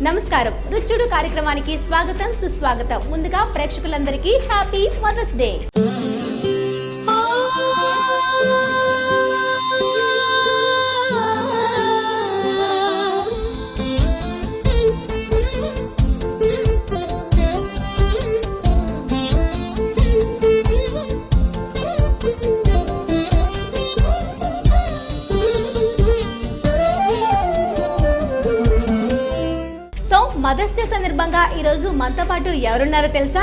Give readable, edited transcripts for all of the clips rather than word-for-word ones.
నమస్కారం, రుచుడు కార్యక్రమానికి స్వాగతం సుస్వాగతం. ముందుగా ప్రేక్షకులందరికీ happy mother's day. Mother's day సందర్భంగా ఈరోజు మనతో పాటు ఎవరున్నారో తెలుసా?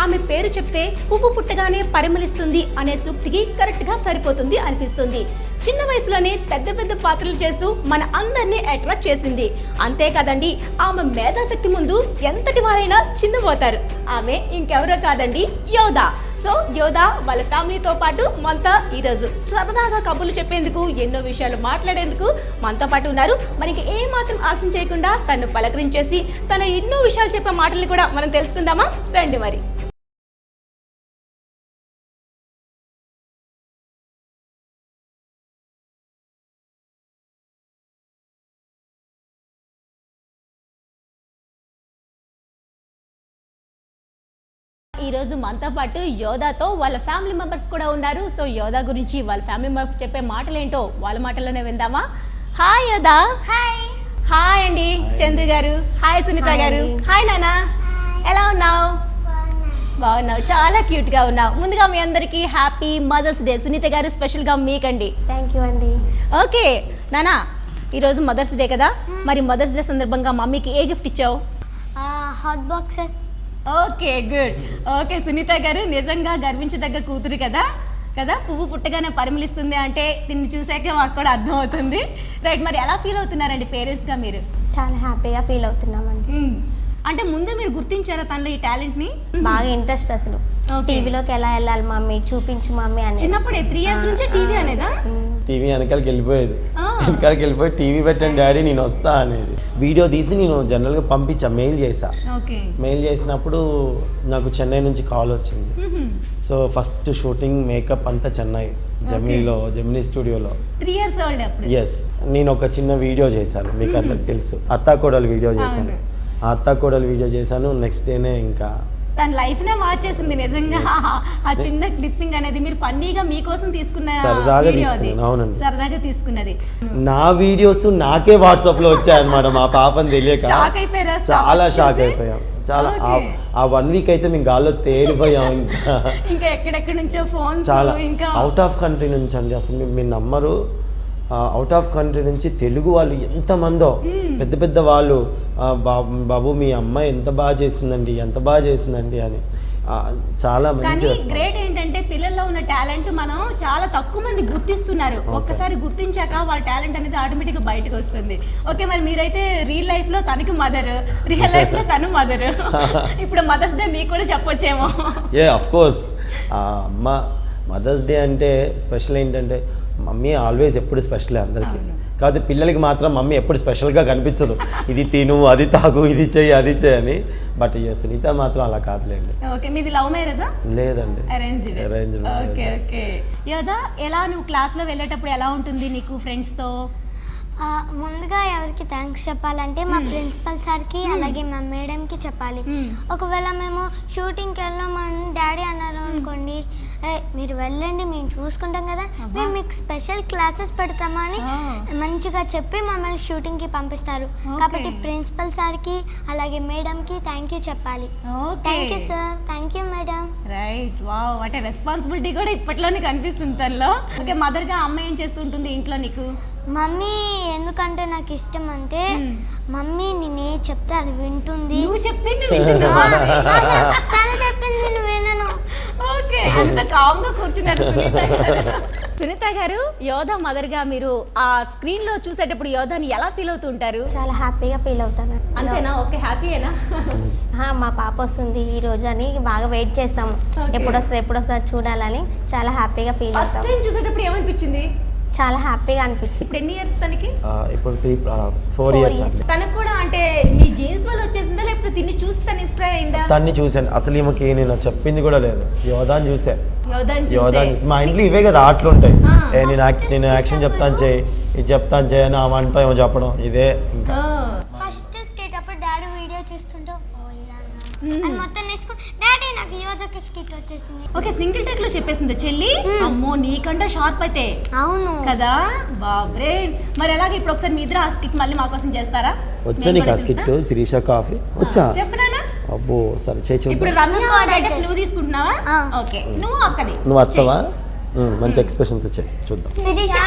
ఆమె పేరు చెప్తే పువ్వు పుట్టగానే పరిమళిస్తుంది అనే సూక్తికి కరెక్ట్గా సరిపోతుంది అనిపిస్తుంది. చిన్న వయసులోనే పెద్ద పెద్ద పాత్రలు చేస్తూ మన అందరినీ అట్రాక్ట్ చేసింది. అంతే కదండి, ఆమె మేధాశక్తి ముందు ఎంతటి వారైనా చిన్నపోతారు. ఆమె ఇంకెవరో కాదండి, యోధా. సో యోధా వాళ్ళ ఫ్యామిలీతో పాటు మనతో ఈరోజు సరదాగా కబుర్లు చెప్పేందుకు, ఎన్నో విషయాలు మాట్లాడేందుకు మనతో పాటు ఉన్నారు. మనకి ఏ మాత్రం ఆశం చేయకుండా తను పలకరించేసి తన ఎన్నో విషయాలు చెప్పే మాటలు కూడా మనం తెలుసుకుందామా? రండి మరి. ఈరోజు మనతో పాటు యోధాతో వాళ్ళ ఫ్యామిలీ మెంబర్స్ కూడా ఉన్నారు. సో యోధా గురించి వాళ్ళ ఫ్యామిలీ మెంబర్స్ చెప్పే మాటలేంటో వాళ్ళ మాటల్లోనే విందామా? హాయ్ యోధా. హాయ్. హాయ్ అండి చంద్రు గారు. హాయ్ సునీత గారు. హాయ్ నానా, ఎలా ఉన్నావు? బాగున్నావు, చాలా క్యూట్గా ఉన్నావు. ముందుగా మీ అందరికీ హ్యాపీ మదర్స్ డే. సునీత గారు స్పెషల్గా మీకండి. థ్యాంక్ యూ అండి. ఓకే నానా, ఈరోజు మదర్స్ డే కదా, మరి మదర్స్ డే సందర్భంగా మమ్మీకి ఏ గిఫ్ట్ ఇచ్చావు? Hot boxes. Okay, good. Okay Sunitha garu నిజంగా గర్వించదగ్గ కూతురు కదా. పువ్వు పుట్టగానే పరిమళిస్తుంది అంటే దీన్ని చూసాక మాకు కూడా అర్థం అవుతుంది. రైట్, మరి ఎలా ఫీల్ అవుతున్నారండి పేరెంట్స్గా మీరు? చాలా హ్యాపీగా ఫీల్ అవుతున్నామండి. అంటే ముందే మీరు గుర్తించారా తనలో ఈ టాలెంట్ని? బాగా ఇంట్రెస్ట్ అసలు. టీవీలోకి ఎలా వెళ్ళాలి మమ్మీ, చూపించు మమ్మీ అని. చిన్నప్పుడే 3 years నుంచే టీవీ అనేదా? టీవీ వెనకాలకి వెళ్ళిపోయేది. వెనకాలకి వెళ్ళిపోయి టీవీ పెట్టండి డాడీ నేను వస్తా అనేది. వీడియో తీసి నేను జనరల్గా పంపించా, మెయిల్ చేసా. మెయిల్ చేసినప్పుడు నాకు చెన్నై నుంచి కాల్ వచ్చింది. సో ఫస్ట్ షూటింగ్ మేకప్ అంతా చెన్నై, జెమినీ స్టూడియోలో. 3 years old అప్పుడు. ఎస్, నేను ఒక చిన్న వీడియో చేశాను, మీకు అందరికి తెలుసు, అత్తాకోడలు వీడియో చేశాను. ఆ అత్తాకోడలు వీడియో చేశాను. నెక్స్ట్ డేనే ఇంకా తన లైఫ్ నే మార్చేసింది నిజంగా. ఆ చిన్న క్లిప్పింగ్ అనేది మీరు ఫన్నీగా మీకోసం తీసుకున్న సరదాగా తీసుకున్నది. నా వీడియోస్ నాకే వాట్సాప్ లో వచ్చాయన్నమాట, మా పాపని తెలియక చాలా షాక్ అయిపోయాం. చాలా ఆ 1 week అయితే మేము గాల్లో తేలిపోయాం. ఇంకా ఎక్కడెక్కడ నుంచో ఫోన్స్, చాలా అవుట్ ఆఫ్ కంట్రీ నుంచి అండి. అసలు మీరు నమ్మరు, అవుట్ ఆఫ్ కంట్రీ నుంచి తెలుగు వాళ్ళు ఎంతమందో, పెద్ద పెద్ద వాళ్ళు, బాబు మీ అమ్మాయి ఎంత బాగా చేసిందండి, ఎంత బాగా చేసిందండి అని. చాలా మంచి. గ్రేట్ ఏంటంటే పిల్లల్లో ఉన్న టాలెంట్ మనం చాలా తక్కువ మంది గుర్తిస్తున్నారు. ఒక్కసారి గుర్తించాక వాళ్ళ టాలెంట్ అనేది ఆటోమేటిక్గా బయటకు వస్తుంది. ఓకే, మరి మీరైతే రియల్ లైఫ్ లో తనకి మదర్, రియల్ లైఫ్ లో తను మదర్. ఇప్పుడు మదర్స్ డే మీకు కూడా చెప్పొచ్చేమో. Of course. అమ్మ మదర్స్ డే అంటే స్పెషల్ ఏంటంటే మమ్మీ ఆల్వేస్ ఎప్పుడు స్పెషలే అందరికీ. కాదు పిల్లలకి మాత్రం మమ్మీ ఎప్పుడు స్పెషల్గా కనిపించదు, ఇది తిను, అది తాగు, ఇది చెయ్యి, అది చేయని. బట్ సునీత మాత్రం అలా కాదులేండి. ఓకే, మీది లవ్ మ్యారేజా? లేదండి, అరేంజ్డ్. Okay okay. యోధా, ఎలా నువ్వు క్లాస్లో వెళ్ళేటప్పుడు ఎలా ఉంటుంది నీకు ఫ్రెండ్స్తో? ముందుగా ఎవరికి థ్యాంక్స్ చెప్పాలంటే మా ప్రిన్సిపల్ సార్కి, అలాగే మా మేడంకి చెప్పాలి. ఒకవేళ మేము షూటింగ్కి వెళ్ళామని డాడీ అన్నారు అనుకోండి, మీరు వెళ్ళండి మేము చూసుకుంటాం కదా, మేము మీకు స్పెషల్ క్లాసెస్ పెడతామని మంచిగా చెప్పి మమ్మల్ని షూటింగ్కి పంపిస్తారు. కాబట్టి ప్రిన్సిపల్ సార్కి అలాగే మేడంకి థ్యాంక్ యూ చెప్పాలి. Thank you sir, thank you madam. Right, wow, అంటే రెస్పాన్సిబిలిటీ కూడా ఇప్పట్లోనే కనిపిస్తుంది తనలో. ఓకే, మదర్గా అమ్మ ఏం చేస్తుంటుంది ఇంట్లో నీకు? మమ్మీ ఎందుకంటే నాకు ఇష్టం అంటే, మమ్మీ నేనే చెప్తే అది వింటుంది. నువ్వు చెప్పింది తను చెప్పింది నేను వినను. ఓకే, అంత కామ్గా కూర్చున్నారు సునీత గారు. యోధా మదర్ గా మీరు ఆ స్క్రీన్ లో చూసేటప్పుడు యోధాని ఎలా ఫీల్ అవుతుంటారు? చాలా హ్యాపీగా ఫీల్ అవుతాను. అంతేనా? ఓకే, హ్యాపీయేనా? మా పాప వస్తుంది ఈ రోజు అని బాగా వెయిట్ చేస్తాము, ఎప్పుడు వస్తుంది చూడాలని. చాలా హ్యాపీగా ఫీల్ అవుతాం. ఫస్ట్ టైం చూసేటప్పుడు ఏమనిపించింది? చాలా హ్యాపీగా అనిపించింది. ఇప్పుడు ఎన్ని ఇయర్స్ తనకి? ఇప్పుడు 4 years అండి. తనకు కూడా అంటే మీ జీన్స్ వల్ల వచ్చేసిందా లేకపోతే తిని చూసి తను ఇన్స్పైర్ అయిందా? తన్ని చూసాను. అసలు ఈమెకి నేను చెప్పింది కూడా లేదు, యోధాని చూసా. మా ఇంట్లో ఇవే కదా ఆటలు ఉంటాయి. నేను యాక్షన్ చెప్తాను చేయి, ఇది చెప్తాను చేయని ఆ వంట ఏమో చెప్పడం, ఇదే ఇంకా. ఫస్ట్ స్కేట్ అప్పుడు డాడీ డాడీ వీడియో చూస్తుంటే ఓ ఇలా అని మొత్తం నేర్చుకుని డాడీ నాకు యోజకి స్కిట్ వచ్చేసింది. ఓకే, సింగిల్ టేక్ లో చెప్పేసింది చెల్లి. అమ్మో నీకంటే షార్ప్ అయితే. అవును కదా బాబ్రే. మరి ఎలాగ ఇప్పుడు ఒకసారి మీ ఇద్దరు ఆ స్కిట్ మళ్ళీ మా కోసం చేస్తారా? వచ్చా నీకు ఆ స్కిట్ శిరీష కాఫీ వచ్చా? చెప్పనా? అబ్బో సరే చేయి. ఇప్పుడు రమ్య నువ్వు తీసుకుంటున్నావా? ఓకే, నువ్వు అక్కది నువ్వు వస్తావా? మంచి ఎక్స్ప్రెషన్స్ వచ్చాయి చూద్దాం. శిరీష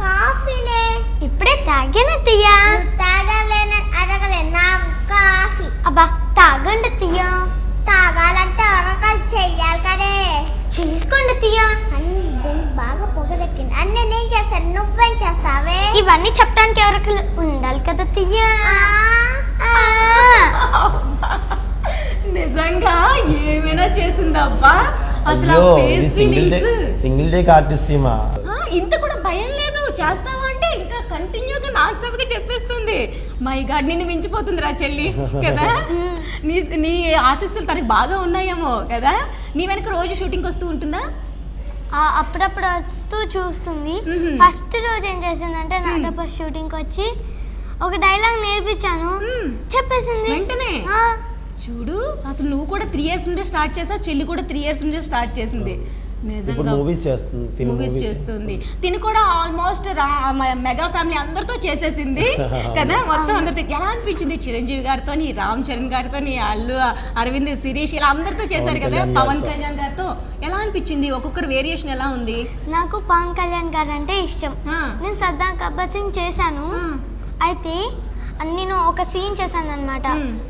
కాఫీనే ఇప్పుడే తాగాను తీయా. తాగలేను అడగలే నా కాఫీ. అబ్బా తాగండి తీయా. తాగాలంటే అరకాలు చెయ్యాలి కదే. చేసుకోండి తీయా. బాగా పొగరెక్కింది అన్నీ నేను చేస్తాను, నువ్వేం చేస్తావే? ఇవన్నీ చెప్పడానికి ఎవరికి ఉండాలి కదా తీయా. నిజంగా ఏమైనా చేసిందబ్బా. అసలు సింగిల్ టేక్ ఆర్టిస్ట్ ఇంత కూడా భయం లేదు. చేస్తావా అంటే ఇంకా కంటిన్యూగా నాన్ స్టాప్ గా చెప్పేస్తుంది. మై గాడ్, నిన్ను మించిపోతుంది రా చెల్లి కదా. నీ ఆశీస్సులు తనకి బాగా ఉన్నాయేమో కదా. నీ వెనక రోజు షూటింగ్ వస్తూ ఉంటుందా? అప్పుడప్పుడు వస్తూ చూస్తుంది. ఫస్ట్ రోజు ఏం చేసిందంటే నాతో ఫస్ట్ షూటింగ్కి వచ్చి ఒక డైలాగ్ నేర్పించాను, చెప్పేసింది వెంటనే. చూడు, అసలు నువ్వు కూడా 3 years నుండే స్టార్ట్ చేసావు, చెల్లి కూడా 3 years నుండే స్టార్ట్ చేసింది. నిజంగా మూవీస్ చేస్తుంది. తిని కూడా ఆల్మోస్ట్ మెగా ఫ్యామిలీ అందరితో చేసేసింది కదా. మొత్తం అందరితో ఎలా అనిపించింది? చిరంజీవి గారితో, రామ్ చరణ్ గారితో, అల్లు అరవింద్, శిరీష్ ఇలా అందరితో చేశారు కదా. పవన్ కళ్యాణ్ గారితో ఎలా అనిపించింది? ఒక్కొక్కరు వేరియేషన్ ఎలా ఉంది? నాకు పవన్ కళ్యాణ్ గారు అంటే ఇష్టం. నేను సర్దార్ గబ్బర్ సింగ్ చేశాను. అయితే నేను ఒక సీన్ చేశాను అనమాట.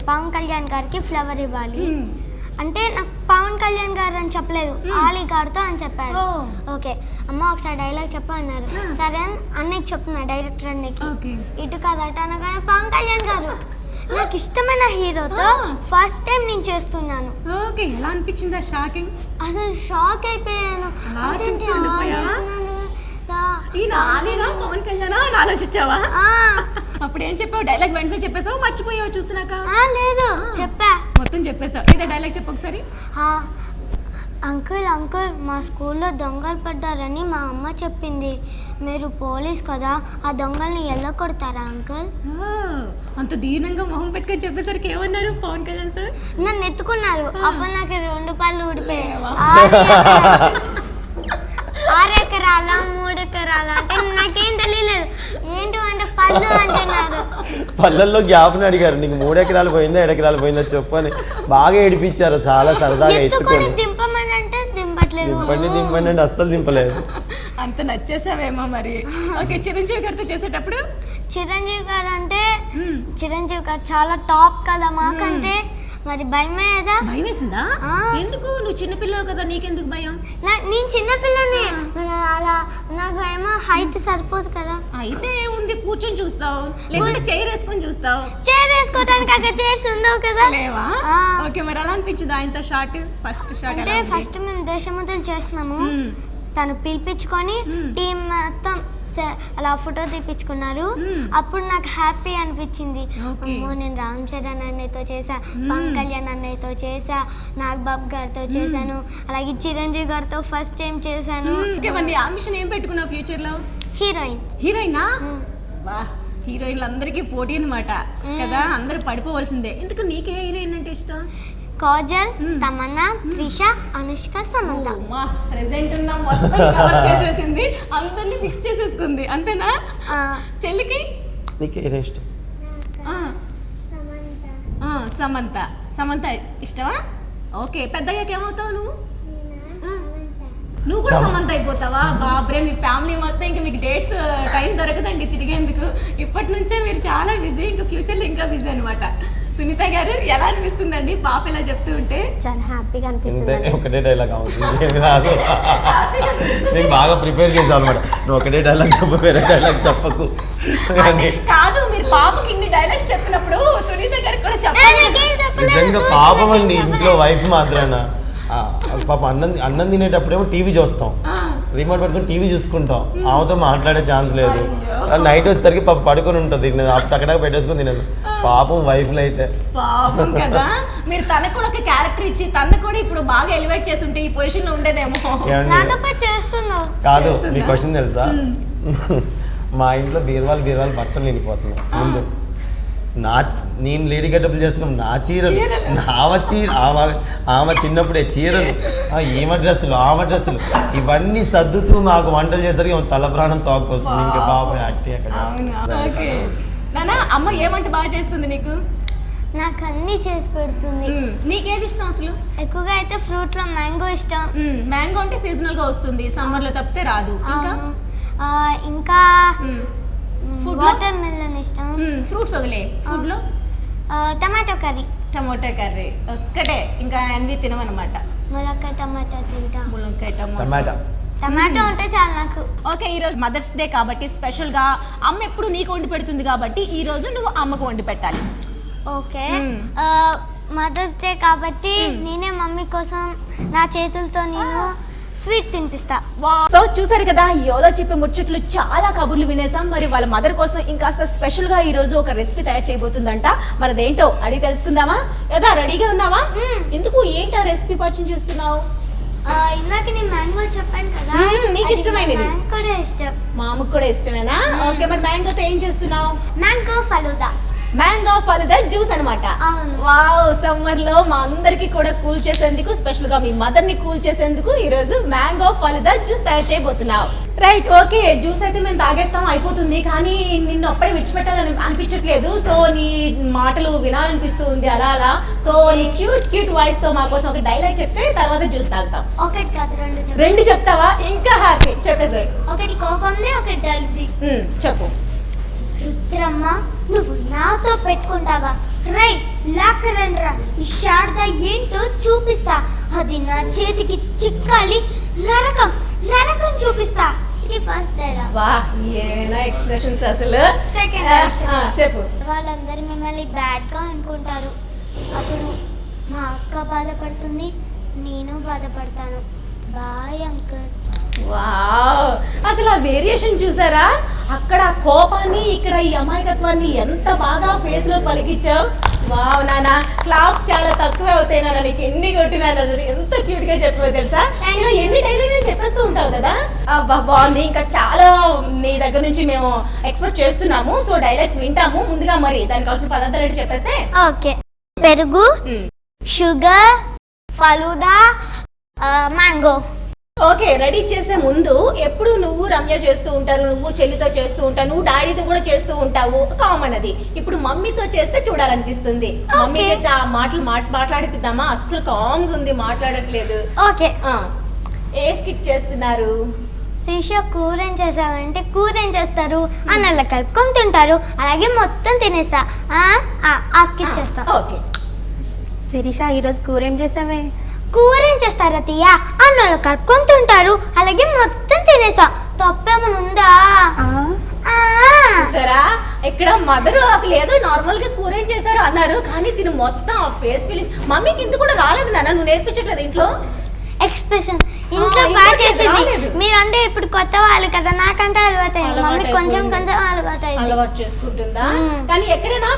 పవన్ కళ్యాణ్ గారికి ఫ్లవర్ ఇవ్వాలి అంటే నాకు పవన్ కళ్యాణ్ గారు అని చెప్పలేదు, ఆలీ గారితో అని చెప్పారు. ఓకే అమ్మ ఒకసారి డైలాగ్ చెప్ప అన్నారు. సరే అని అన్నయ్యకి చెప్తున్నా, డైరెక్టర్ అన్నయ్యకి. ఇటు కాదట అనగానే పవన్ కళ్యాణ్ గారు నాకు ఇష్టమైన హీరోతో ఫస్ట్ టైం నేను చేస్తున్నాను. ఓకే, ఎలా అనిపించిందా? షాకింగ్, అసలు షాక్ అయిపోయాను. పవన్ కళ్యాణ్ అని ఆలోచించావా? అప్పుడు ఏం చెప్పావు? డైలాగ్ వెంటనే చెప్పేసావు, మర్చిపోయావు చూసినాక? లేదు, చెప్పా, మొత్తం చెప్పేసావు. ఏదో డైలాగ్ చెప్పు ఒకసారి. అంకుల్ అంకుల్ మా స్కూల్లో దొంగలు పడ్డారని మా అమ్మ చెప్పింది. మీరు పోలీస్ కదా, ఆ దొంగల్ని ఎలా కొడతారా అంకుల్? అంత దీనంగా మొహం పెట్టుకొని చెప్పేసరికి ఏమన్నారు పవన్ కళ్యాణ్ సార్? నన్ను ఎత్తుకున్నారు. అప్పుడు నాకు 2 పళ్ళు ఊడిపోయాయి. 6 ఎకరాల 3 ఎకరాల అంటే నాకేం తెలియలేదు. ఏంటి అంటే పళ్ళు అంటున్నారు. పళ్ళల్లో గ్యాప్ని అడిగారు, నీకు 3 ఎకరాలు పోయిందా 7 ఎకరాలు పోయిందా చెప్పు అని బాగా ఏడిపించారు. చాలా సరదాగా ఎత్తుకొని దింపమని అంటే దింపట్లేదు. దింపండి అంటే అస్సలు దింపలేదు. అంత నచ్చేసావేమో మరి. ఓకే, చిరంజీవి గారితో చేసేటప్పుడు? చిరంజీవి గారు అంటే చిరంజీవి గారు చాలా టాప్ కదా మాకంటే. మరి భయమేదా? భయం వేసిందా? ఎందుకు? నువ్వు చిన్నపిల్లవు కదా, నీకెందుకు భయం? నేను చిన్నపిల్లనే, అలా నాకు ఏమో హైట్ సరిపోదు కదా. అయితే ఉంది, కూర్చొని చూస్తావు లేకుంటే చైర్ వేసుకొని చూస్తావు? చైర్ వేసుకోవడానికి అక్కడ చైర్స్ ఉండవు కదా. లేవా? ఓకే, మరి ఎలా అనిపించింది ఆయనతో షాట్? ఫస్ట్ షాట్ అంటే ఫస్ట్ మేము దేశముద్రలు చేస్తున్నాము. తను పిలిపించుకొని టీం మొత్తం అలా ఫోటో తీపించుకున్నారు. అప్పుడు నాకు హ్యాపీ అనిపించింది. అమ్మో నేను రామ్ చరణ్ అన్నయ్యతో చేసా, పవన్ కళ్యాణ్ అన్నయ్యతో చేసా, నాగబాబు గారితో చేశాను, అలాగే చిరంజీవి గారితో ఫస్ట్ టైం చేశాను. అంబిషన్ ఏం పెట్టుకున్నావు ఫ్యూచర్ లో? హీరోయినా? హీరోయిన్లు అందరికీ పోటీ అనమాట కదా, అందరూ పడిపోవాల్సిందే. ఎందుకు నీకే హీరోయిన్ అంటే ఇష్టం? కాజల్, తమన్నా, త్రిష, అనుష్క, సమంత. ప్రెజెంట్ ఉన్న మొత్తం కవర్ చేసేసింది, అందరినీ మిక్స్ చేసేసుకుంది అంతేనా? చెల్లికి నీకే ఇష్టం? సమంత ఇష్టమా? ఓకే, పెద్దయ్యాక ఏమవుతావు నువ్వు? నువ్వు కూడా సమంత అయిపోతావా? బాబ్రే, మీ ఫ్యామిలీ మొత్తం ఇంకా మీకు డేట్స్ టైం దొరకదండి తిరిగేందుకు. ఇప్పటి నుంచే మీరు చాలా బిజీ, ఇంకా ఫ్యూచర్లో ఇంకా బిజీ అనమాట. సునీత గారు ఎలా అనిపిస్తుందండి పాప ఇలా చెప్తూ ఉంటే? చాలా హ్యాపీగా అనిపిస్తుంది. ఒకటే డైలాగ్ నేను బాగా ప్రిపేర్ చేశాను అనమాట. నువ్వు ఒకటే డైలాగ్ చెప్పు, వేరే డైలాగ్ చెప్పకు. కాదు, మీరు పాపకి ఇన్ని డైలాగ్స్ చెప్పినప్పుడు సునీత గారికి కూడా చెప్పాలి. నిజంగా పాపం అండి, ఇంట్లో వైఫ్ మాత్రమేనా? పాప అన్నం తినేటప్పుడేమో టీవీ చూస్తాం, రిమోట్ పట్టుకుని టీవీ చూసుకుంటాం, ఆమెతో మాట్లాడే ఛాన్స్ లేదు. నైట్ వచ్చేసరికి పాప పడుకొని ఉంటుంది, అక్కడ పెట్టేసుకుని తినదు. పాపం వైఫ్లు అయితే పాపం కదా. మీరు తనకు కూడా ఒక క్యారెక్టర్ ఇచ్చి తనకు కూడా ఇప్పుడు బాగా ఎలివేట్ చేసి ఉంటే ఈ పొజిషన్ లో ఉండేదేమో. కాదు, మీ క్వశ్చన్ తెలుసా? మా ఇంట్లో బీరువాలు బట్టలు నిండిపోతున్నాయి. ముందు నేను లేడీ గెటప్లు చేస్తున్నాం, నా చీరలు, ఆమె చిన్నప్పుడే చీరలు, ఈమె డ్రెస్సులు, ఆమె డ్రెస్సులు, ఇవన్నీ సర్దుతూ మాకు వంటలు చేసరికి తల ప్రాణం తోకొస్తుంది. ఇంకా బాబు యాక్టింగ్ అక్కడ. నానా అమ్మ ఏమంటే బాగా చేస్తుంది నీకు? నాకు అన్ని చేసి పెడుతుంది. నీకేది ఇష్టం అసలు? ఎక్కువగా అయితే ఫ్రూట్ లో మ్యాంగో ఇష్టం. మ్యాంగో అంటే సీజనల్ గా వస్తుంది, సమ్మర్ లో తప్పితే రాదు. ఇంకా వాటర్ మెలన్ ఇష్టం. ఫ్రూట్స్ వదిలే, ఫుడ్ లో టమాటో కర్రీ. టమాటో కర్రీ ఒక్కటే, ఇంకా అన్వి తినమన్నమాట. ములక్కాయ టమాటా తింటా. ములక్కాయ టమాటో ఉంటే చాలు నాకు. ఓకే, ఈ రోజు మదర్స్ డే కాబట్టి స్పెషల్ గా అమ్మ ఎప్పుడు నీకు వండి పెడుతుంది కాబట్టి ఈ రోజు నువ్వు అమ్మకు వండి పెట్టాలి. ఓకే, మదర్స్ డే కాబట్టి నేనే మమ్మీ కోసం నా చేతులతో నేను స్వీట్ తినిపిస్తా. సో చూసారు కదా, యోధా చెప్పే ముచ్చట్లు చాలా కబుర్లు వినేసాం. మరి వాళ్ళ మదర్ కోసం ఇంకాస్త స్పెషల్ గా ఈ రోజు ఒక రెసిపీ తయారు చేయబోతుందంట. మనదేంటో అడిగి తెలుసుకుందామా? యోధా రెడీగా ఉన్నావా? ఎందుకు ఏంటి ఆ రెసిపీ పరిచయం చేస్తున్నావు? ఇందాక నేను మ్యాంగో చెప్పాను కదా, నీకు ఇష్టమైనది కూడా ఇష్టం. మా అమ్మకు కూడా ఇష్టమేనా? ఓకే, మరి మ్యాంగోతో ఏం చేస్తున్నావు? Mango falooda. Mango falooda juice అన్నమాట. వావ్, సమ్మర్ లో మా అందరికి కూడా కూల్ చేసేందుకు, స్పెషల్ గా మీ మదర్ ని కూల్ చేసేందుకు ఈ రోజు మ్యాంగో ఫలూదా జ్యూస్ తయారు చేయబోతున్నావు. Right, okay. జ్యూస్ అయితే మేము తాగేస్తాం, అయిపోతుంది. కానీ నిన్ను అప్పుడే విడిచిపెట్టాలని అనిపించట్లేదు. సో నీ మాటలు వినాలనిపిస్తూ ఉంది అలా అలా. సో నీ క్యూట్ వాయిస్ తో మా కోసం ఒక డైలాగ్ చెప్తే తర్వాత జ్యూస్ తాగుతాం. ఒకటి కాదు, రెండు చెప్తావా? ఇంకా హ్యాపీ. చెప్పేసి. ఒకటి కోపంది, ఒకటి జల్దీ. చెప్పు. రుద్రమ్మ, నువ్వు నాతో పెట్టుకుంటావా? రై లాక్కరండ్రా, ఈ శారద ఏంటో చూపిస్తా. అది నా చేతికి చిక్కాలి, నరకం నరకం చూపిస్తా. ఇది ఫస్ట్ డైలాగ్. వా, ఏనా ఎక్స్ప్రెషన్స్ అసలు. సెకండ్ చెప్పు. వాళ్ళందరూ మిమ్మల్ని బ్యాడ్ గా అనుకుంటారు. అప్పుడు మా అక్క బాధపడుతుంది, నేను బాధపడతాను. Bye uncle. వావ్, అసలు ఆ వేరియేషన్ చూసారా? అక్కడ కోపాన్ని, ఇక్కడ ఈ అమాయకత్వాన్ని ఎంత బాగా ఫేస్ లో పలికించావు. వావ్ నానా, క్లాప్స్ చాలా తక్కువే అవుతాయి నాన్న, నీకు ఎన్ని కొట్టినాను అసలు. ఎంత క్యూట్ గా చెప్పావు తెలుసా? ఇలా ఎన్ని డైలాగ్ చెప్పేస్తూ ఉంటావు కదా. బాగుంది. ఇంకా చాలా నీ దగ్గర నుంచి మేము ఎక్స్పెక్ట్ చేస్తున్నాము. సో డైలాగ్స్ వింటాము. ముందుగా మరి దానికి కావాల్సిన పదార్థాలు ఏంటి చెప్పేస్తే? ఓకే, పెరుగు, sugar, falooda, mango. Okay, ready చేసే ముందు ఎప్పుడు నువ్వు రమ్య చేస్తూ ఉంటారు, నువ్వు చెల్లితో చేస్తూ ఉంటావు, నువ్వు డాడీతో కూడా చేస్తూ ఉంటావు, కామన్ అది. ఇప్పుడు మమ్మీతో చేస్తే చూడాలనిపిస్తుంది. మమ్మీ ఆ మాటలు మాట్లాడిపిద్దామా? అస్సలు కామ్గా ఉంది, మాట్లాడట్లేదు. ఓకే, ఏ స్కిట్ చేస్తున్నారు? శిష కూర ఏం చేసావంటే, కూర ఏం చేస్తారు? అన్నల్లో కలుపుకొని తింటారు, అలాగే మొత్తం తినేసా. ఆ స్కిట్ చేస్తా. ఓకే. శిరీష, ఈరోజు కూర ఏం చేసావే? కూర ఏం చేస్తారా తీయ? అన్నలు కలుపుకొని తింటారు, అలాగే మొత్తం తినేసా. తప్పేమన్నా ఉందా? చూసారా, ఇక్కడ మదర్ అసలు ఏదో నార్మల్ గా కూర ఏం చేశారు అన్నారు, కానీ తిను మొత్తం ఫేస్ ఫీలింగ్స్. మమ్మీకి ఇంత కూడా రాలేదు నాన్న, నువ్వు నేర్పించట్లేదు ఇంట్లో? ఎక్స్ప్రెషన్ ఇంట్లో బాగా చేసింది. మీరంటే ఇప్పుడు కొత్త వాళ్ళు కదా, నాకంటే అలవాటు అయింది. మమ్మీ కొంచెం కొంచెం అలవాటు చేసుకుంటుందా? కానీ ఎక్కడైనా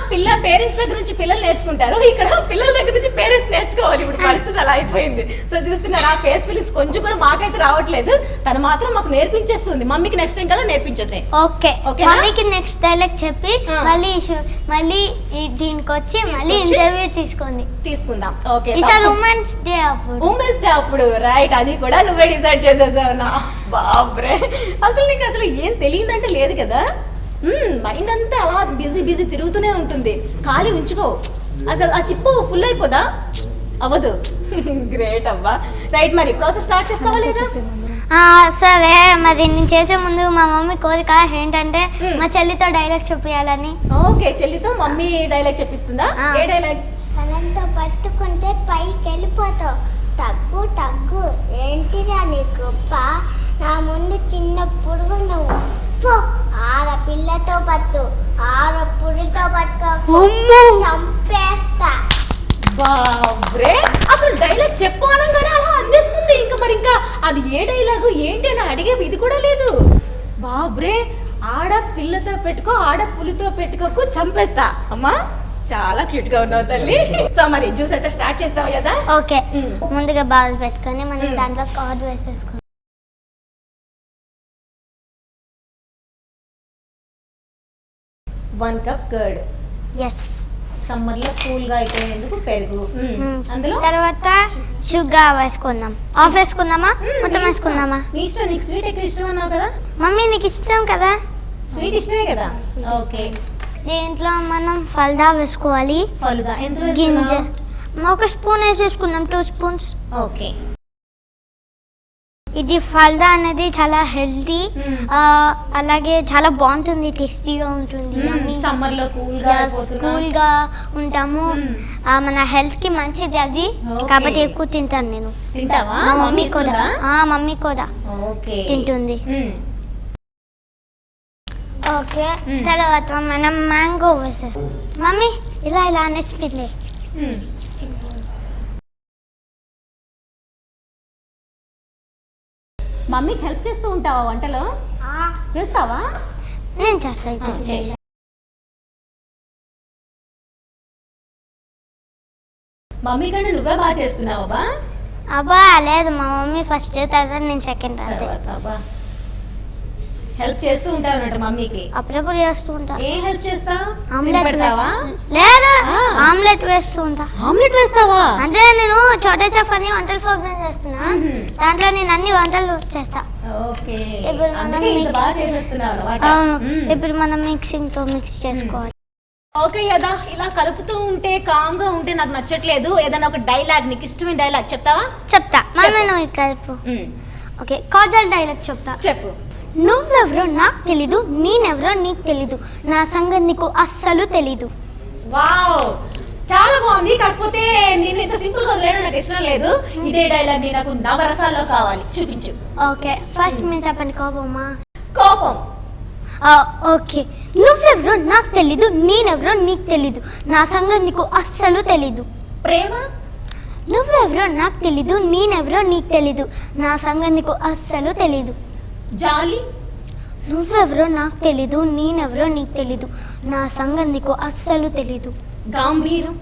పేరెంట్స్ దగ్గర నుంచి పిల్లలు నేర్చుకుంటారు, ఇక్కడ పిల్లల దగ్గర నుంచి పేరెంట్స్ నేర్చుకోవాలి. ఇప్పుడు పరిస్థితి అలా అయిపోయింది. సో చూస్తున్నారా, ఫేస్ ఫీలింగ్స్ కొంచెం కూడా మాకైతే రావట్లేదు, తను మాత్రం మాకు నేర్పించేస్తుంది. మమ్మీకి నెక్స్ట్ టైం కదా నేర్పించేసే. ఓకే, మమ్మీకి నెక్స్ట్ డైలాగ్ చెప్పి మళ్ళీ దీనికి వచ్చి మళ్ళీ ఇంటర్వ్యూ తీసుకుందాం. ఓకే, ఉమెన్స్ డే అప్పుడు రైట్, అది కూడా నువ్వే డిసైడ్ చేసేసావు నా బాబ్రే. అసలు ఏం తెలియదంటే లేదు కదా. మైండ్ అంతా అలా బిజీ తిరుగుతూనే ఉంటుంది, ఖాళీ ఉంచుకో. అసలు ఆ చిప్పు ఫుల్ అయిపోదా? అవ్వదు. గ్రేట్ అవ్వా. రైట్, మరి ప్రాసెస్ స్టార్ట్ చేస్తావా లేదా? సరే, మరి నేను చేసే ముందు మా మమ్మీ కోరిక ఏంటంటే మా చెల్లితో డైలాగ్ చెప్పాలని. ఓకే, చెల్లితో మమ్మీ డైలాగ్ చెప్పిస్తుందా? ఏ డైలాగ్? అనంతో పట్టుకుంటే పైకి వెళ్ళిపోతావు, తగ్గు తగ్గు ఏంటిరా నీ గొప్ప, నా ముందు చిన్న పురుగు నువ్వు, ఆర పిల్లతో పట్టు, ఆర పురితో పట్టుకో, చంపేస్తా. బాబ్రే, అసలు డైలాగ్ చెప్పానంగానే అలా అందేసుకుంది. ఇంకా అది ఏ డైలాగు ఏంటి అని అడిగే ఇది కూడా లేదు. బాబ్రే, ఆడ పిల్లతో పెట్టుకో, ఆడ పులితో పెట్టుకోకు, చంపేస్తా. అమ్మా చాలా క్యూట్ గా ఉన్నావు తల్లి. సో మరి జ్యూస్ అయితే స్టార్ట్ చేస్తావు కదా? ఓకే, ముందుగా బౌల్ పెట్టుకొని మనం దాంట్లో కర్డ్ వేసేసుకో. 1 కప్ కర్డ్. ఎస్. సమ్మర్ లో కూల్ గా అయిపోయేందుకు పెరుగు. అందులో తర్వాత షుగర్ వేసుకుందాం. హాఫ్ వేసుకుందామా మొత్తం వేసుకుందామా? నీ ఇష్టం, నీకు స్వీట్ ఎక్కువ ఇష్టం అన్నావు కదా. మమ్మీ నీకు ఇష్టం కదా? స్వీట్ ఇష్టమే కదా. ఓకే. దీంట్లో మనం ఫల్దా వేసుకోవాలి. ఫలుదా ఎంత గింజ వేస్తున్నావు? 1 స్పూన్ వేసేసుకుందాం, 2 స్పూన్స్. ఓకే. ఇది ఫల్దా అనేది చాలా హెల్తీ, అలాగే చాలా బాగుంటుంది, టేస్టీగా ఉంటుంది. సమ్మర్ లో కూల్ గా కూల్గా ఉంటాము. మన హెల్త్ కి మంచిది అది, కాబట్టి ఎక్కువ తింటాను నేను. తింటావా? మా మమ్మీ కూడా ఓకే తింటుంది. ఓకే, తర్వాత మనం మ్యాంగో వేసేస్తాం. మమ్మీ ఇలా ఇలా అనేసి మమ్మీకి హెల్ప్ చేస్తూ ఉంటావా వంటలో? చేస్తావా? నేను చేస్తాను. మమ్మీ కంటే నువ్వే బాగా చేస్తున్నావా? అబ్బా లేదు, మా మమ్మీ ఫస్ట్, తర్వాత నేను సెకండ్. హెల్ప్ చేస్తూ ఉంటావు అన్నట్టు మమ్మీకి. అప్పుడప్పుడు చేస్తూ ఉంటా. ఏం హెల్ప్ చేస్తావు? ఆమ్లెట్ లేదా ఆమ్లెట్ వేస్తూ ఉంటా. ఆమ్లెట్ వేస్తావా? అంటే నేను చోటా చెఫ్ అని వంటల ప్రోగ్రామ్ చేస్తున్నా, దాంట్లో నేను అన్ని వంటలు చేస్తా. ఓకే. ఇప్పుడు మనం బాగా చేసేస్తున్నావు అన్నమాట. అవును, ఇప్పుడు మనం మిక్సింగ్ తో మిక్స్ చేసుకోవాలి. ఓకే యదా, ఇలా కలుపుతూ ఉంటే కామ్గా ఉంటే నాకు నచ్చట్లేదు. ఏదైనా ఒక డైలాగ్, నీకు ఇష్టమైన డైలాగ్ చెప్తావా? చెప్తా. మమ్మీ నువ్వు ఇది కలుపు. ఓకే, కాజల్ డైలాగ్ చెప్తా. చెప్పు. నువ్వెవరో నాకు తెలీదు, నేనెవరో నీకు తెలీదు, నా సంగతి నీకు అస్సలు తెలీదు. వావ్, చాలా బాగుంది. కాకపోతే నేను ఇంత సింపుల్ గా వదిలేయడం నాకు ఇష్టం లేదు. ఇదే డైలాగ్ నాకు నవరసాల్లో కావాలి, చూపించు. ఓకే, ఫస్ట్ మీరు చెప్పండి. కోపమా? కోపం. ఓకే, నువ్వెవరో నాకు తెలీదు, నేనెవరో నీకు తెలీదు, నా సంగతి నీకు అస్సలు తెలీదు. ప్రేమ. నువ్వెవరో నాకు తెలీదు, నేనెవరో నీకు తెలీదు, నా సంగతి నీకు అస్సలు తెలీదు. జాలి. నువ్వెవరో నాకు తెలీదు, నేనెవరో నీకు తెలీదు, నా సంగతి నీకు అస్సలు తెలీదు. గంభీరం.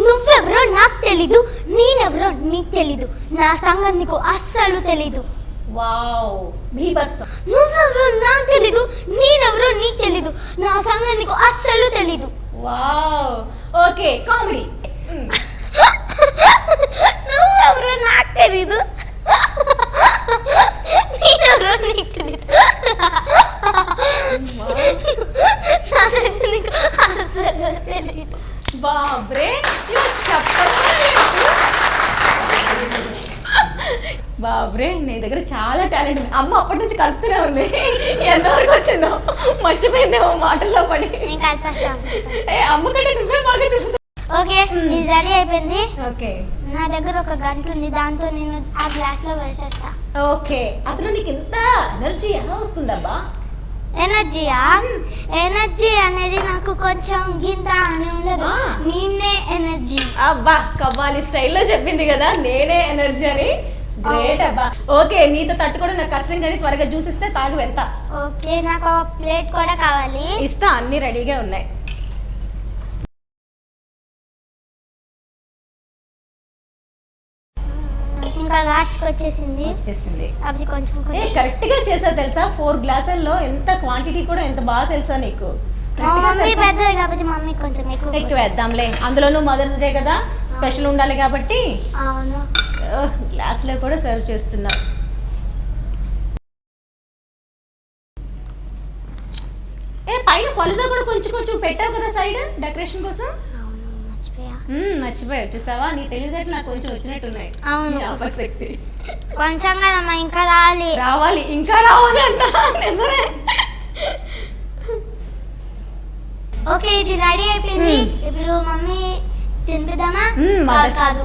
నువ్వెవరో నాకు తెలీదు, నేనెవరో నీకు తెలీదు, నా సంగతి నీకు అస్సలు తెలీదు. వావ్, బీభత్సం. నువ్వెవరో నాకు తెలీదు, నేనెవరో నీకు తెలీదు, నా సంగతి నీకు అస్సలు తెలీదు. Wow, okay. కామెడీ. నువ్వెవరో నాకు తెలీదు, నేనెవరో నీకు తెలీదు, నా సంగతి నీకు అస్సలు తెలీదు. బాబ్రే, బాబ్రే, నీ దగ్గర చాలా టాలెంట్ ఉంది. అమ్మ అప్పటి నుంచి కలుపుతూనే ఉంది. ఎంతవరకు వచ్చిందో మర్చిపోయిందేమో మాటల్లో పడి. అమ్మ కంటే నువ్వే బాగా తీసుకుంటావు. ఓకే, ఇది రెడీ అయిపోయింది. ఓకే, నా దగ్గర ఒక గంట ఉంది, దాంతో నేను ఆ గ్లాస్ లో వేసేస్తా. ఓకే. అసలు నీకు ఎంత ఎనర్జీ ఎలా వస్తుందబ్బా? ఎనర్జీయా? ఎనర్జీ అనేది నాకు కొంచెం గింత అని ఉండదు, నేనే ఎనర్జీ. అబ్బా, కవ్వాలి స్టైల్లో చెప్పింది కదా నేనే ఎనర్జీ అని. గ్రేట్ అబ్బా. ఓకే, నీతో తట్టుకోవడం నాకు కష్టం, కానీ త్వరగా జ్యూస్ ఇస్తే తాగి వెళ్తా. ఓకే, నాకు ప్లేట్ కూడా కావాలి. ఇస్తా, అన్ని రెడీగా ఉన్నాయి. ఇంకా లాస్ట్కి వచ్చేసింది. అది కొంచెం కరెక్ట్ గా చేసావు తెలుసా. 4 గ్లాసుల్లో ఎంత క్వాంటిటీ కూడా ఎంత బాగా తెలుసా నీకు. మమ్మీ పెద్దది కాబట్టి మమ్మీ కొంచెం ఎక్కువ వేద్దాంలే. అందులోనూ మదర్స్ డే కదా, స్పెషల్ ఉండాలి కాబట్టి. అవును, గ్లాస్ లో కూడా సర్వ్ చేస్తున్నా. పైన ఫలుదా కూడా కొంచెం కొంచెం పెట్టావు కదా సైడ్ డెకరేషన్ కోసం. మర్చిపోయా. చూసావా, నీ తెలివితేటలు నాకు కొంచెం వచ్చినట్టున్నాయి. అవును, శక్తి కొంచెం కదమ్మా, ఇంకా రావాలి ఇంకా రావాలి అంట. నిజమే. ఓకే, ఇది రెడీ అయిపోయింది. ఇప్పుడు మమ్మీ తింటుదామా? కాదు,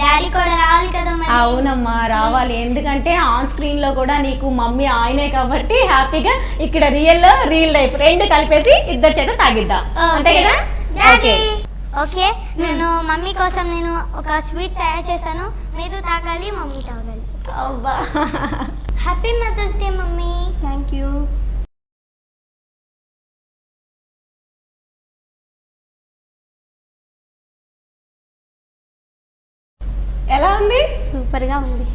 డాడీ కూడా రావాలి కదా. అవునమ్మా, రావాలి. ఎందుకంటే ఆన్ స్క్రీన్ లో కూడా నీకు మమ్మీ ఆయనే కాబట్టి హ్యాపీగా ఇక్కడ రియల్ లైఫ్ రెండు కలిపేసి ఇద్దరు చేత తాగిద్దాం, అంతే కదా. ఓకే, నేను మమ్మీ కోసం నేను ఒక స్వీట్ తయారు చేశాను, మీరు తాగాలి, మమ్మీ తాగాలి. Happy mother's day mummy. Thank you. ఎలా ఉంది? సూపర్గా ఉంది.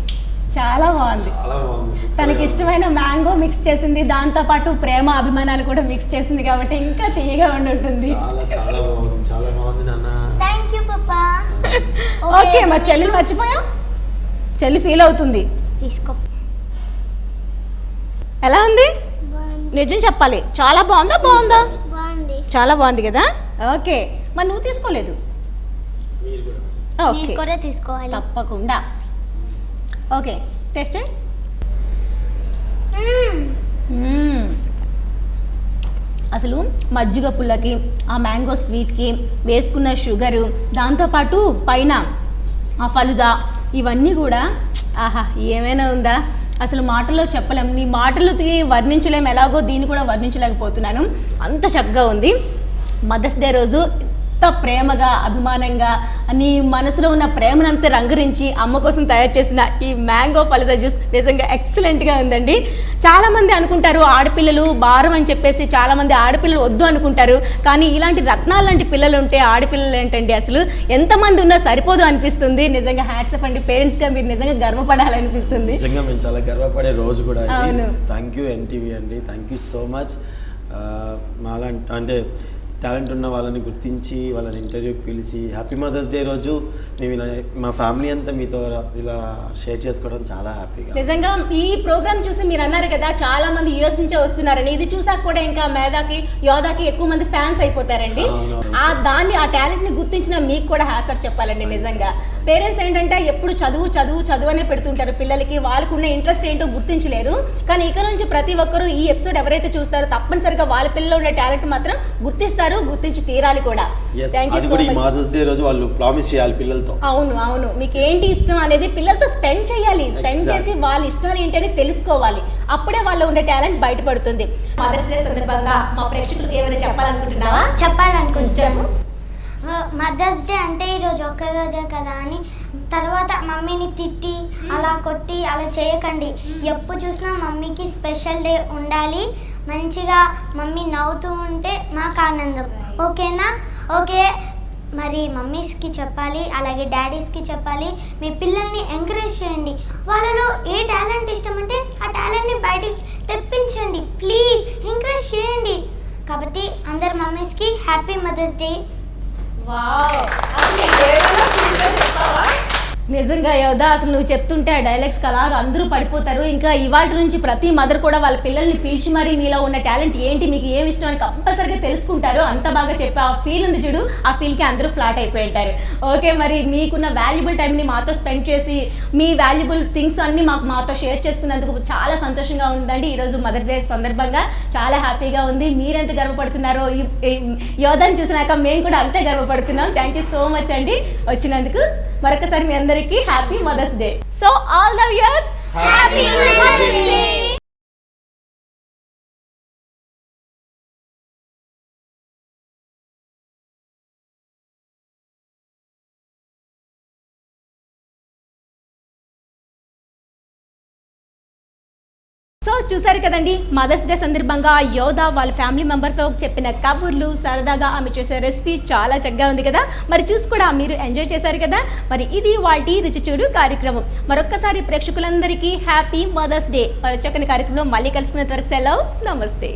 చాలా బాగుంది. చాలా బాగుంది. తనకి ఇష్టమైన మ్యాంగో మిక్స్ చేసింది, దాంతో పాటు ప్రేమ అభిమానాలు కూడా మిక్స్ చేసింది కాబట్టి ఇంకా తీయగా ఉండి ఉంటుంది. చాలా చాలా బాగుంది, చాలా బాగుంది నాన్న. థ్యాంక్ యూ పాపా. ఓకే మరి చెల్లి మర్చిపోయాం, చెల్లి ఫీల్ అవుతుంది. తీసుకో. ఎలా ఉంది? బాగుంది. నిజం చెప్పాలి, చాలా బాగుందా? బాగుందా? బాగుంది. చాలా బాగుంది కదా. ఓకే మరి నువ్వు తీసుకోలేదు? మీరు కూడా ఓకే మీరు కూడా తీసుకోవాలి. తప్పకుండా. Okay taste. అసలు మజ్జిగ పుల్లకి, ఆ మ్యాంగో స్వీట్కి వేసుకున్న షుగరు, దాంతోపాటు పైన ఆ ఫలుదా, ఇవన్నీ కూడా ఆహా ఏమైనా ఉందా? అసలు మాటల్లో చెప్పలేం, నీ మాటలకి వర్ణించలేం, ఎలాగో దీన్ని కూడా వర్ణించలేకపోతున్నాను, అంత చక్కగా ఉంది. మదర్స్ డే రోజు ఎంత ప్రేమగా అభిమానంగా నీ మనసులో ఉన్న ప్రేమనంతా రంగురించి అమ్మ కోసం తయారు చేసిన ఈ మ్యాంగో ఫలిత జ్యూస్ నిజంగా ఎక్సలెంట్గా ఉందండి. చాలామంది అనుకుంటారు ఆడపిల్లలు భారం అని చెప్పేసి, చాలామంది ఆడపిల్లలు వద్దు అనుకుంటారు, కానీ ఇలాంటి రత్నాలు లాంటి పిల్లలు ఉంటే ఆడపిల్లలు ఏంటండి అసలు ఎంతమంది ఉన్నా సరిపోదు అనిపిస్తుంది. నిజంగా హ్యాట్స్ ఆఫ్ అండి, పేరెంట్స్గా మీరు నిజంగా గర్వపడాలనిపిస్తుంది. నిజంగా మేము చాలా గర్వపడే రోజు కూడా. అవును. థ్యాంక్ యూ ఎన్టీవీ అండి, థ్యాంక్ యూ సో మచ్. మాలా అంటే టాలెంట్ ఉన్న వాళ్ళని గుర్తించి వాళ్ళని ఇంటర్వ్యూకి పిలిచి హ్యాపీ మదర్స్ డే రోజు మేము ఇలా మా ఫ్యామిలీ అంతా మీతో ఇలా షేర్ చేసుకోవడం చాలా హ్యాపీగా. నిజంగా ఈ ప్రోగ్రామ్ చూసి మీరు అన్నారు కదా చాలా మంది యూఎస్ నుంచే వస్తున్నారని, ఇది చూసాక కూడా ఇంకా మేధాకి యోధాకి ఎక్కువ మంది ఫ్యాన్స్ అయిపోతారండి. ఆ టాలెంట్ ని గుర్తించిన మీకు కూడా హ్యాట్స్ చెప్పాలండి. నిజంగా పేరెంట్స్ ఏంటంటే ఎప్పుడు చదువు చదువు చదువు అనే పెడుతుంటారు పిల్లలకి, వాళ్ళకు ఉన్న ఇంట్రెస్ట్ ఏంటో గుర్తించలేరు. కానీ ఇక నుంచి ప్రతి ఒక్కరూ ఈ ఎపిసోడ్ ఎవరైతే చూస్తారో తప్పనిసరిగా వాళ్ళ పిల్లలు ఉన్న టాలెంట్ మాత్రం గుర్తించి తీరాలి కూడా. అది కూడా ఈ మదర్స్ డే రోజు వాళ్ళు ప్రామిస్ చేయాలి పిల్లలతో. అవును అవును, మీకు ఏంటి ఇష్టం అనేది పిల్లలతో స్పెండ్ చేయాలి, స్పెండ్ చేసి వాళ్ళ ఇష్టాలు ఏంటి అని తెలుసుకోవాలి, అప్పుడే వాళ్ళు ఉండే టాలెంట్ బయటపడుతుంది. మదర్స్ డే సందర్భంగా మా ప్రేక్షకులకు ఏమైనా చెప్పాలనుకుంటున్నావా? చెప్పాలనుకుంటాము. మదర్స్ డే అంటే ఈరోజు ఒక్కరోజే కదా అని తర్వాత మమ్మీని తిట్టి అలా కొట్టి అలా చేయకండి. ఎప్పుడు చూసినా మమ్మీకి స్పెషల్ డే ఉండాలి. మంచిగా మమ్మీ నవ్వుతూ ఉంటే మాకు ఆనందం. ఓకేనా? ఓకే. మరి మమ్మీస్కి చెప్పాలి, అలాగే డాడీస్కి చెప్పాలి, మీ పిల్లల్ని ఎంకరేజ్ చేయండి. వాళ్ళలో ఏ టాలెంట్ ఇష్టమంటే ఆ టాలెంట్ని బయటకు తెప్పించండి. ప్లీజ్ ఎంకరేజ్ చేయండి. కాబట్టి అందరు మమ్మీస్కి హ్యాపీ మదర్స్ డే. నిజంగా యోధా అసలు నువ్వు చెప్తుంటే ఆ డైలాగ్స్ అలాగా అందరూ పడిపోతారు. ఇంకా ఇవాళ నుంచి ప్రతి మదర్ కూడా వాళ్ళ పిల్లల్ని పిలిచి మరి మీలో ఉన్న టాలెంట్ ఏంటి, మీకు ఏమి ఇష్టం అని కంపల్సరీగా తెలుసుకుంటారు. అంత బాగా చెప్పి ఆ ఫీల్ ఉంది చూడు, ఆ ఫీల్కి అందరూ ఫ్లాట్ అయిపోయి ఉంటారు. ఓకే, మరి మీకున్న వాల్యుబుల్ టైంని మాతో స్పెండ్ చేసి మీ వాల్యుబుల్ థింగ్స్ అన్ని మాతో షేర్ చేసుకున్నందుకు చాలా సంతోషంగా ఉందండి. ఈరోజు మదర్ డే సందర్భంగా చాలా హ్యాపీగా ఉంది. మీరెంత గర్వపడుతున్నారో యోధాని చూసినాక మేము కూడా అంతే గర్వపడుతున్నాం. థ్యాంక్ యూ సో మచ్ అండి వచ్చినందుకు. మరొకసారి మీ అందరికీ happy mother's day. So all the viewers happy mother's day. So చూసారు కదండి, మదర్స్ డే సందర్భంగా యోధా వాళ్ళ ఫ్యామిలీ మెంబర్తో చెప్పిన కబుర్లు, సరదాగా ఆమె చేసే రెసిపీ చాలా చక్కగా ఉంది కదా. మరి చూసి కూడా మీరు ఎంజాయ్ చేశారు కదా. మరి ఇది వాటి రుచి చూడు కార్యక్రమం. మరొక్కసారి ప్రేక్షకులందరికీ హ్యాపీ మదర్స్ డే. చక్కని కార్యక్రమంలో మళ్ళీ కలిసినంత వరకు సెలవు, నమస్తే.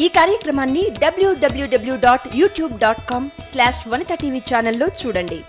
ఈ కార్యక్రమాన్ని www.youtube.com/vanitaTV ఛానల్లో చూడండి.